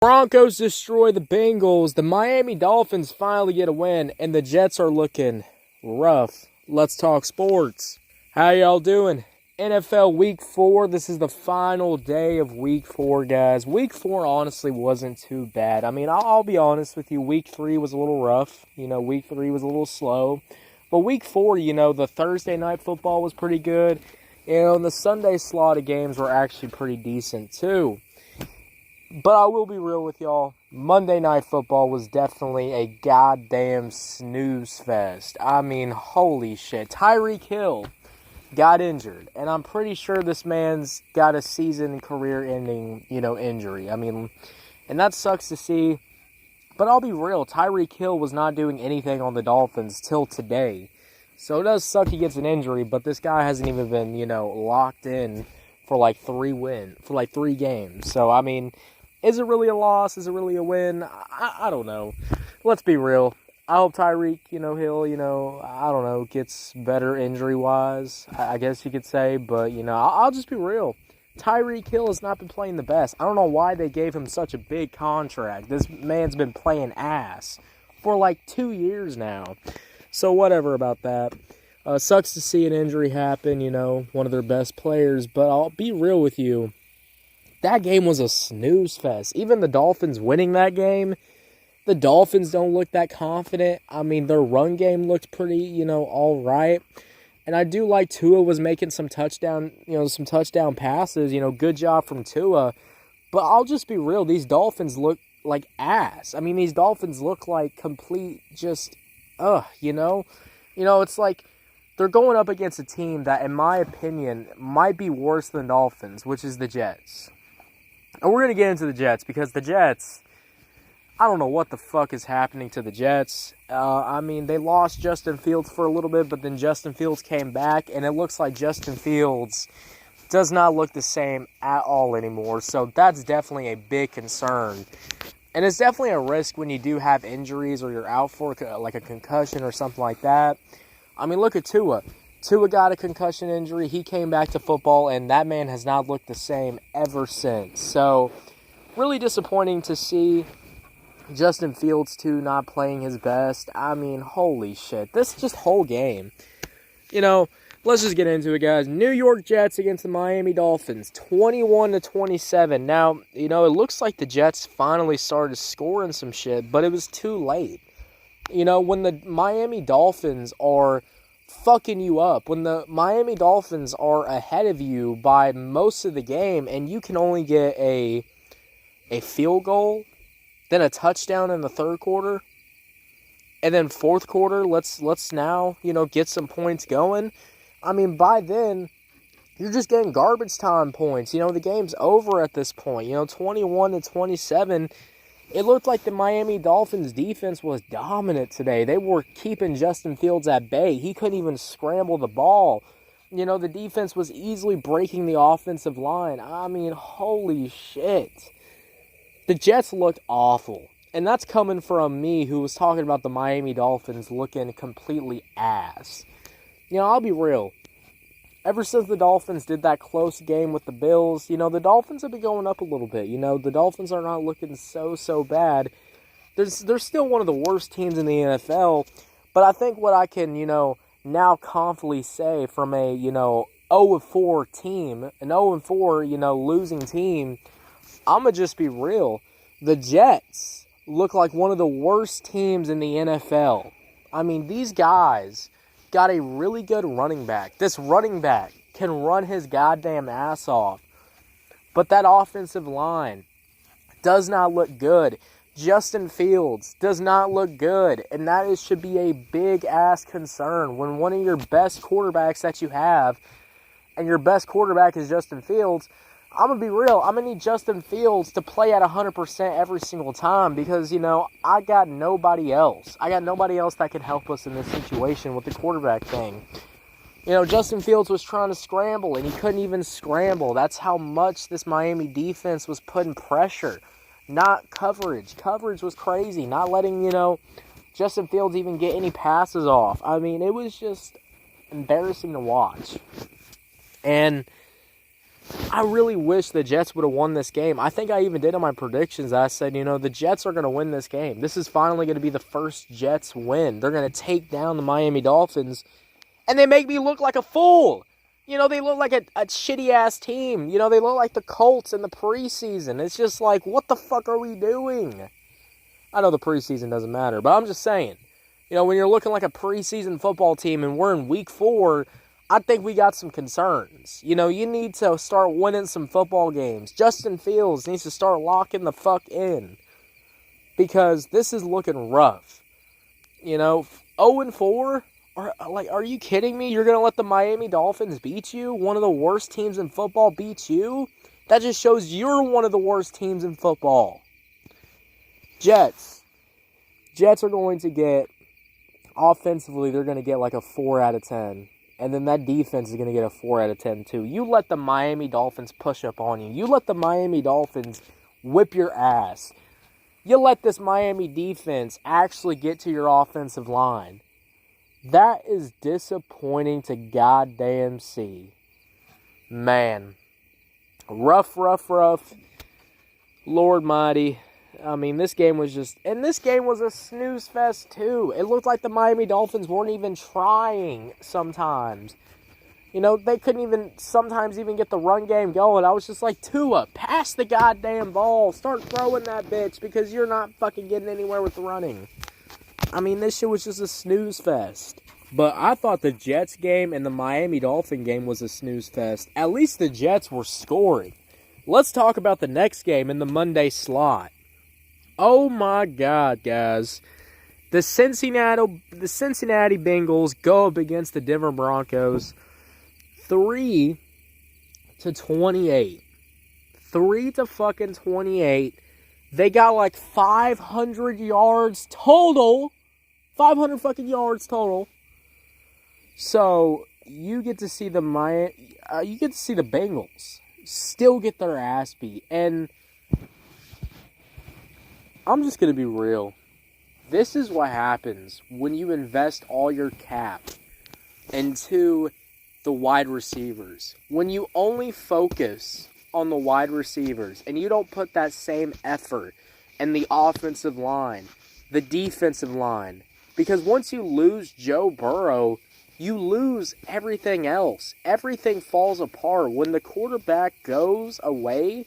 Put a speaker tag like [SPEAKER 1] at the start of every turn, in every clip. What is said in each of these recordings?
[SPEAKER 1] Broncos destroy the Bengals. The Miami Dolphins finally get a win, and the Jets are looking rough. Let's talk sports. How y'all doing? NFL Week 4. This is the final day of Week 4, guys. Week 4 honestly wasn't too bad. I mean, I'll be honest with you. Week 3 was a little rough. Week 3 was a little slow. But Week 4, the Thursday night football was pretty good. And the Sunday slot of games were actually pretty decent, too. But I will be real with y'all. Monday Night Football was definitely a goddamn snooze fest. I mean, holy shit. Tyreek Hill got injured. And I'm pretty sure this man's got a season career-ending, injury. I mean, and that sucks to see. But I'll be real. Tyreek Hill was not doing anything on the Dolphins till today. So it does suck he gets an injury. But this guy hasn't even been, locked in for like 3 games. So, I mean, is it really a loss? Is it really a win? I don't know. Let's be real. I hope Tyreek, Hill, gets better injury-wise, I guess you could say. But, I'll just be real. Tyreek Hill has not been playing the best. I don't know why they gave him such a big contract. This man's been playing ass for like 2 years now. So whatever about that. Sucks to see an injury happen, one of their best players. But I'll be real with you. That game was a snooze fest. Even the Dolphins winning that game, the Dolphins don't look that confident. I mean, their run game looked pretty, all right. And I do like Tua was making some touchdown passes. Good job from Tua. But I'll just be real. These Dolphins look like ass. I mean, these Dolphins look like complete just, it's like they're going up against a team that, in my opinion, might be worse than Dolphins, which is the Jets. And we're going to get into the Jets because the Jets, I don't know what the fuck is happening to the Jets. I mean, they lost Justin Fields for a little bit, but then Justin Fields came back, and it looks like Justin Fields does not look the same at all anymore. So that's definitely a big concern. And it's definitely a risk when you do have injuries or you're out for like a concussion or something like that. I mean, look at Tua. Tua got a concussion injury. He came back to football, and that man has not looked the same ever since. So, really disappointing to see Justin Fields, too, not playing his best. I mean, holy shit. This just whole game. Let's just get into it, guys. New York Jets against the Miami Dolphins, 21-27. Now, it looks like the Jets finally started scoring some shit, but it was too late. When the Miami Dolphins are fucking you up, when the Miami Dolphins are ahead of you by most of the game and you can only get a field goal, then a touchdown in the third quarter, and then fourth quarter, let's now, get some points going. I mean, by then, you're just getting garbage time points. The game's over at this point. 21-27. It looked like the Miami Dolphins defense was dominant today. They were keeping Justin Fields at bay. He couldn't even scramble the ball. The defense was easily breaking the offensive line. I mean, holy shit. The Jets looked awful. And that's coming from me, who was talking about the Miami Dolphins looking completely ass. I'll be real. Ever since the Dolphins did that close game with the Bills, the Dolphins have been going up a little bit. The Dolphins are not looking so bad. They're still one of the worst teams in the NFL. But I think what I can, now confidently say from a, 0-4 team, an 0-4, losing team, I'm going to just be real. The Jets look like one of the worst teams in the NFL. I mean, these guys got a really good running back. This running back can run his goddamn ass off. But that offensive line does not look good. Justin Fields does not look good. And that should be a big-ass concern when one of your best quarterbacks that you have, and your best quarterback is Justin Fields. I'm going to be real. I'm going to need Justin Fields to play at 100% every single time because, I got nobody else. I got nobody else that can help us in this situation with the quarterback thing. Justin Fields was trying to scramble, and he couldn't even scramble. That's how much this Miami defense was putting pressure, not coverage. Coverage was crazy, not letting, Justin Fields even get any passes off. I mean, it was just embarrassing to watch. And I really wish the Jets would have won this game. I think I even did in my predictions. I said, the Jets are going to win this game. This is finally going to be the first Jets win. They're going to take down the Miami Dolphins, and they make me look like a fool. They look like a shitty-ass team. They look like the Colts in the preseason. It's just like, what the fuck are we doing? I know the preseason doesn't matter, but I'm just saying. When you're looking like a preseason football team and we're in week 4, I think we got some concerns. You need to start winning some football games. Justin Fields needs to start locking the fuck in. Because this is looking rough. 0-4? Are you kidding me? You're going to let the Miami Dolphins beat you? One of the worst teams in football beat you? That just shows you're one of the worst teams in football. Jets. Jets are going to get, offensively, they're going to get like a 4 out of 10. And then that defense is going to get a 4 out of 10 too. You let the Miami Dolphins push up on you. You let the Miami Dolphins whip your ass. You let this Miami defense actually get to your offensive line. That is disappointing to goddamn see. Man. Rough. Lord mighty. This game was a snooze fest too. It looked like the Miami Dolphins weren't even trying sometimes. They couldn't even sometimes even get the run game going. I was just like, Tua, pass the goddamn ball. Start throwing that bitch because you're not fucking getting anywhere with the running. This shit was just a snooze fest. But I thought the Jets game and the Miami Dolphin game was a snooze fest. At least the Jets were scoring. Let's talk about the next game in the Monday slot. Oh my God, guys. The Cincinnati Bengals go up against the Denver Broncos 3-28. 3-28. They got like 500 yards total. 500 fucking yards total. So you get to see the Bengals still get their ass beat. And I'm just going to be real. This is what happens when you invest all your cap into the wide receivers. When you only focus on the wide receivers and you don't put that same effort in the offensive line, the defensive line. Because once you lose Joe Burrow, you lose everything else. Everything falls apart. When the quarterback goes away,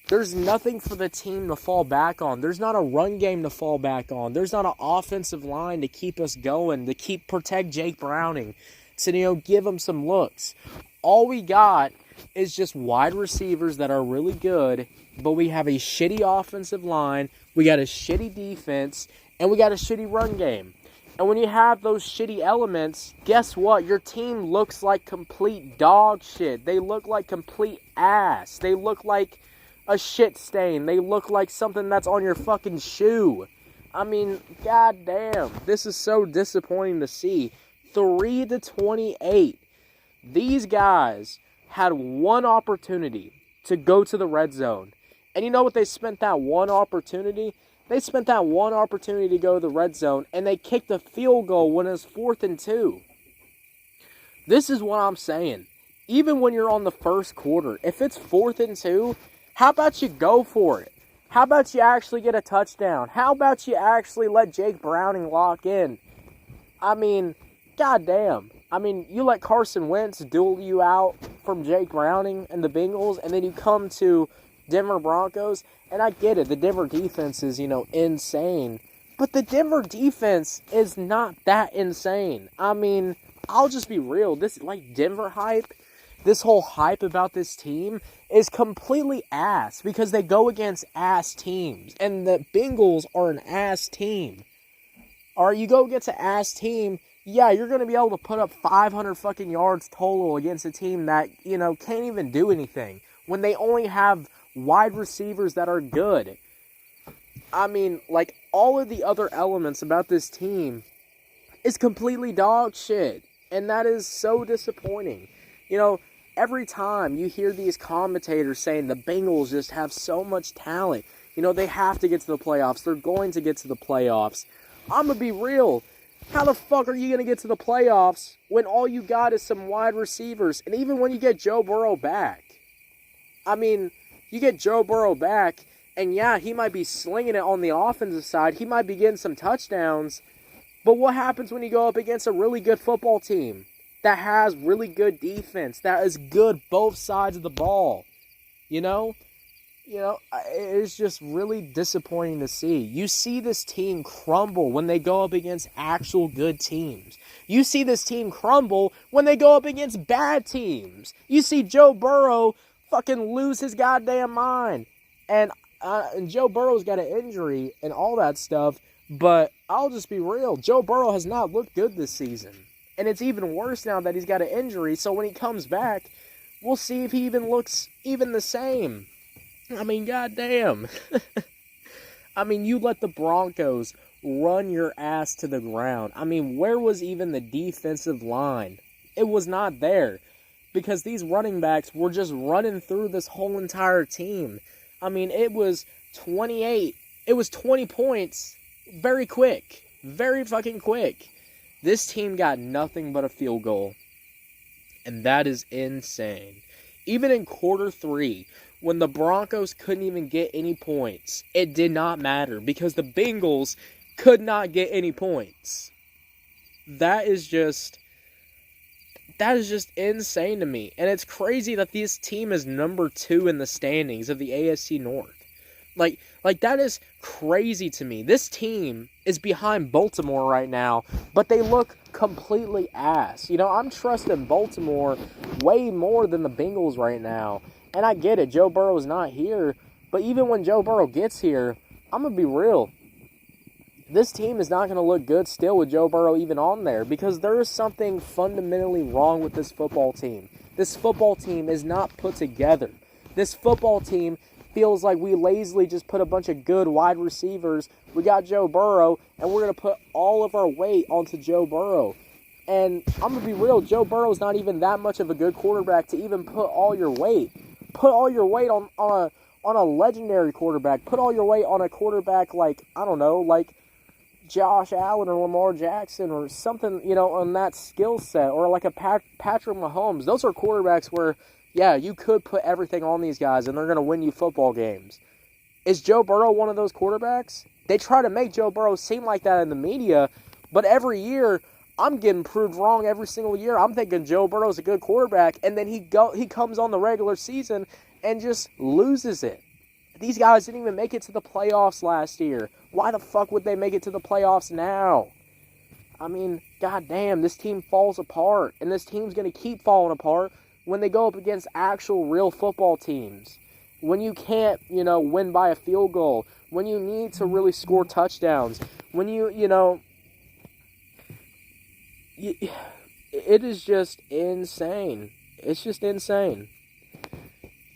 [SPEAKER 1] there's nothing for the team to fall back on. There's not a run game to fall back on. There's not an offensive line to keep us going, to protect Jake Browning, to give him some looks. All we got is just wide receivers that are really good, but we have a shitty offensive line, we got a shitty defense, and we got a shitty run game. And when you have those shitty elements, guess what? Your team looks like complete dog shit. They look like complete ass. They look like a shit stain. They look like something that's on your fucking shoe. Goddamn. This is so disappointing to see. 3-28. These guys had one opportunity to go to the red zone. And you know what they spent that one opportunity? They spent that one opportunity to go to the red zone, and they kicked a field goal when it was 4th and 2. This is what I'm saying. Even when you're on the first quarter, if it's 4th and 2, how about you go for it? How about you actually get a touchdown? How about you actually let Jake Browning lock in? Goddamn. You let Carson Wentz duel you out from Jake Browning and the Bengals, and then you come to Denver Broncos, and I get it, the Denver defense is, insane, but the Denver defense is not that insane. I'll just be real, this, Denver hype, this whole hype about this team is completely ass, because they go against ass teams, and the Bengals are an ass team. Or you go against an ass team, yeah, you're going to be able to put up 500 fucking yards total against a team that, can't even do anything, when they only have wide receivers that are good. All of the other elements about this team is completely dog shit. And that is so disappointing. Every time you hear these commentators saying the Bengals just have so much talent. They have to get to the playoffs. They're going to get to the playoffs. I'm going to be real. How the fuck are you going to get to the playoffs when all you got is some wide receivers? And even when you get Joe Burrow back, I mean, you get Joe Burrow back, and yeah, he might be slinging it on the offensive side. He might be getting some touchdowns. But what happens when you go up against a really good football team that has really good defense, that is good both sides of the ball? You know, it's just really disappointing to see. You see this team crumble when they go up against actual good teams. You see this team crumble when they go up against bad teams. You see Joe Burrow fucking lose his goddamn mind. And Joe Burrow's got an injury and all that stuff. But I'll just be real. Joe Burrow has not looked good this season. And it's even worse now that he's got an injury. So when he comes back, we'll see if he even looks even the same. I mean, goddamn. I mean, you let the Broncos run your ass to the ground. I mean, where was even the defensive line? It was not there. Because these running backs were just running through this whole entire team. I mean, it was 28. It was 20 points. Very quick. Very fucking quick. This team got nothing but a field goal. And that is insane. Even in quarter 3, when the Broncos couldn't even get any points, it did not matter because the Bengals could not get any points. That is just insane to me. And it's crazy that this team is number 2 in the standings of the AFC North. Like that is crazy to me. This team is behind Baltimore right now, but they look completely ass. You know, I'm trusting Baltimore way more than the Bengals right now. And I get it, Joe Burrow's not here, but even when Joe Burrow gets here, I'm going to be real. This team is not going to look good still with Joe Burrow even on there because there is something fundamentally wrong with this football team. This football team is not put together. This football team feels like we lazily just put a bunch of good wide receivers. We got Joe Burrow, and we're going to put all of our weight onto Joe Burrow. And I'm going to be real, Joe Burrow's not even that much of a good quarterback to even put all your weight. Put all your weight on a legendary quarterback. Put all your weight on a quarterback like, I don't know, like Josh Allen or Lamar Jackson or something, you know, on that skill set. Or like a Patrick Mahomes. Those are quarterbacks where, yeah, you could put everything on these guys and they're going to win you football games. Is Joe Burrow one of those quarterbacks? They try to make Joe Burrow seem like that in the media, but every year, I'm getting proved wrong every single year. I'm thinking Joe Burrow's a good quarterback, and then he comes on the regular season and just loses it. These guys didn't even make it to the playoffs last year. Why the fuck would they make it to the playoffs now? I mean, goddamn, this team falls apart, and this team's going to keep falling apart when they go up against actual real football teams. When you can't, you know, win by a field goal. When you need to really score touchdowns. When you know, it is just insane. It's just insane.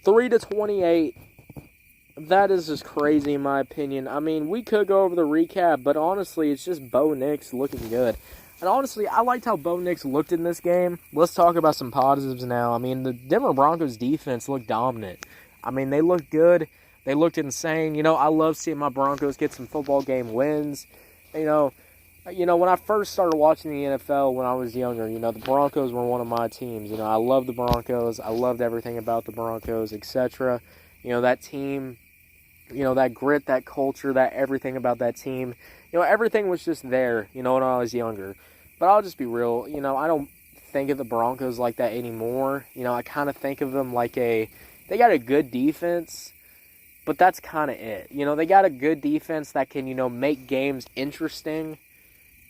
[SPEAKER 1] 3-28. That is just crazy in my opinion. I mean, we could go over the recap, but honestly, it's just Bo Nix looking good. And honestly, I liked how Bo Nix looked in this game. Let's talk about some positives now. I mean, the Denver Broncos defense looked dominant. I mean, they looked good. They looked insane. You know, I love seeing my Broncos get some football game wins. You know, when I first started watching the NFL when I was younger, you know, the Broncos were one of my teams. You know, I loved the Broncos. I loved everything about the Broncos, etc. You know, that team, you know, that grit, that culture, that everything about that team. You know, everything was just there, you know, when I was younger. But I'll just be real, you know, I don't think of the Broncos like that anymore. You know, I kind of think of them like they got a good defense, but that's kind of it. You know, they got a good defense that can, you know, make games interesting,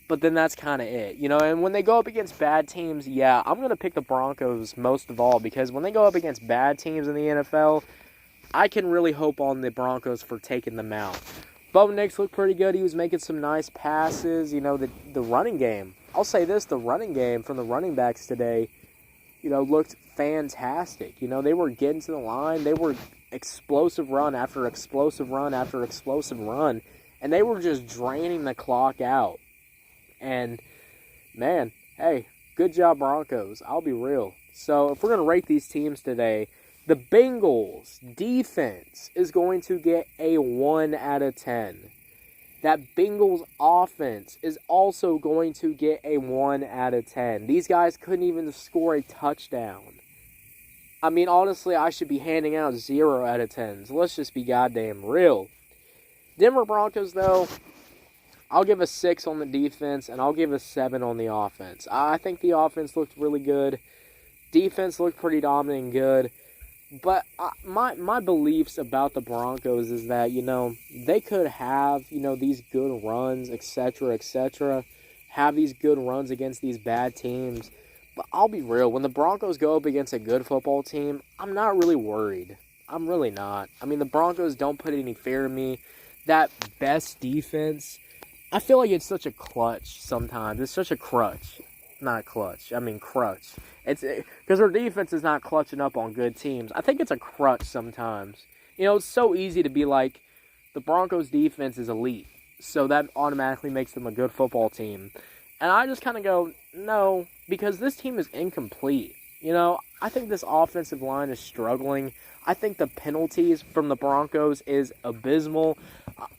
[SPEAKER 1] but then that's kind of it. You know, and when they go up against bad teams, yeah, I'm going to pick the Broncos most of all, because when they go up against bad teams in the NFL, I can really hope on the Broncos for taking them out. Bo Nix looked pretty good. He was making some nice passes. You know, the running game. I'll say this, the running game from the running backs today, you know, looked fantastic. You know, they were getting to the line. They were explosive run after explosive run after explosive run. And they were just draining the clock out. And, man, hey, good job, Broncos. I'll be real. So, if we're going to rate these teams today, the Bengals defense is going to get a 1 out of 10. That Bengals offense is also going to get a 1 out of 10. These guys couldn't even score a touchdown. I mean, honestly, I should be handing out 0 out of 10s. Let's just be goddamn real. Denver Broncos, though, I'll give a 6 on the defense, and I'll give a 7 on the offense. I think the offense looked really good. Defense looked pretty dominant and good. But my beliefs about the Broncos is that, they could have, these good runs, etc., have these good runs against these bad teams. But I'll be real, when the Broncos go up against a good football team, I'm not really worried. I'm really not. I mean, the Broncos don't put any fear in me. That best defense, I feel like it's such a clutch sometimes. It's such a crutch. Not clutch. I mean crutch. It's because their defense is not clutching up on good teams. I think it's a crutch sometimes. It's so easy to be like, the Broncos defense is elite, so that automatically makes them a good football team. And I just kind of go, no, because this team is incomplete. I think this offensive line is struggling. I think the penalties from the Broncos is abysmal.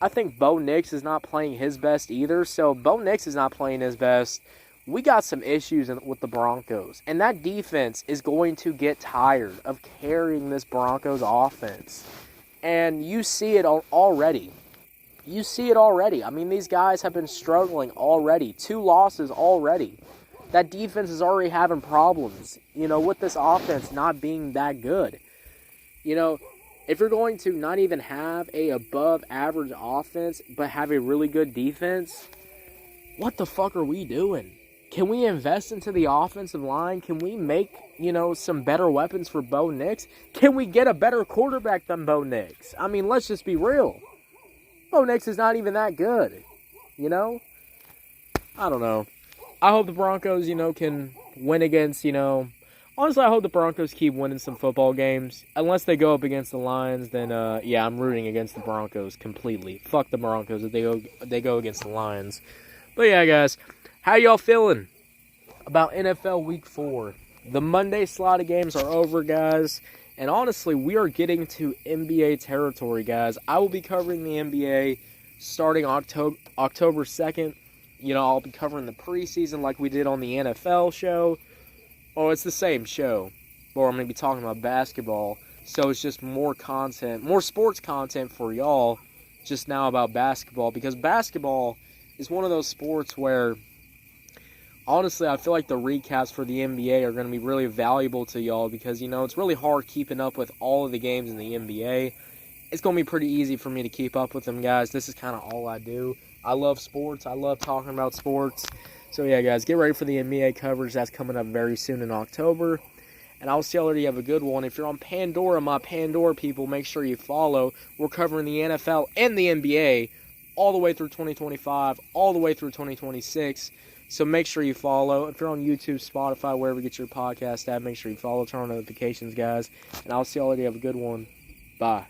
[SPEAKER 1] I think Bo Nix is not playing his best either. So Bo Nix is not playing his best. We got some issues with the Broncos. And that defense is going to get tired of carrying this Broncos offense. And you see it already. I mean, these guys have been struggling already. 2 losses already. That defense is already having problems, with this offense not being that good. If you're going to not even have a above average offense, but have a really good defense, what the fuck are we doing? Can we invest into the offensive line? Can we make, some better weapons for Bo Nix? Can we get a better quarterback than Bo Nix? I mean, let's just be real. Bo Nix is not even that good, I don't know. I hope the Broncos, can win against, honestly, I hope the Broncos keep winning some football games. Unless they go up against the Lions, then, I'm rooting against the Broncos completely. Fuck the Broncos if they go against the Lions. But yeah, guys, how y'all feeling about NFL Week 4? The Monday slot of games are over, guys. And honestly, we are getting to NBA territory, guys. I will be covering the NBA starting October 2nd. I'll be covering the preseason like we did on the NFL show. Oh, it's the same show. But I'm going to be talking about basketball. So it's just more content, more sports content for y'all just now about basketball. Because basketball is one of those sports where, honestly, I feel like the recaps for the NBA are going to be really valuable to y'all because, it's really hard keeping up with all of the games in the NBA. It's going to be pretty easy for me to keep up with them, guys. This is kind of all I do. I love sports. I love talking about sports. So, yeah, guys, get ready for the NBA coverage. That's coming up very soon in October. And I'll see y'all already have a good one. If you're on Pandora, my Pandora people, make sure you follow. We're covering the NFL and the NBA all the way through 2025, all the way through 2026. So make sure you follow. If you're on YouTube, Spotify, wherever you get your podcast at, make sure you follow, turn on notifications, guys. And I'll see y'all already have a good one. Bye.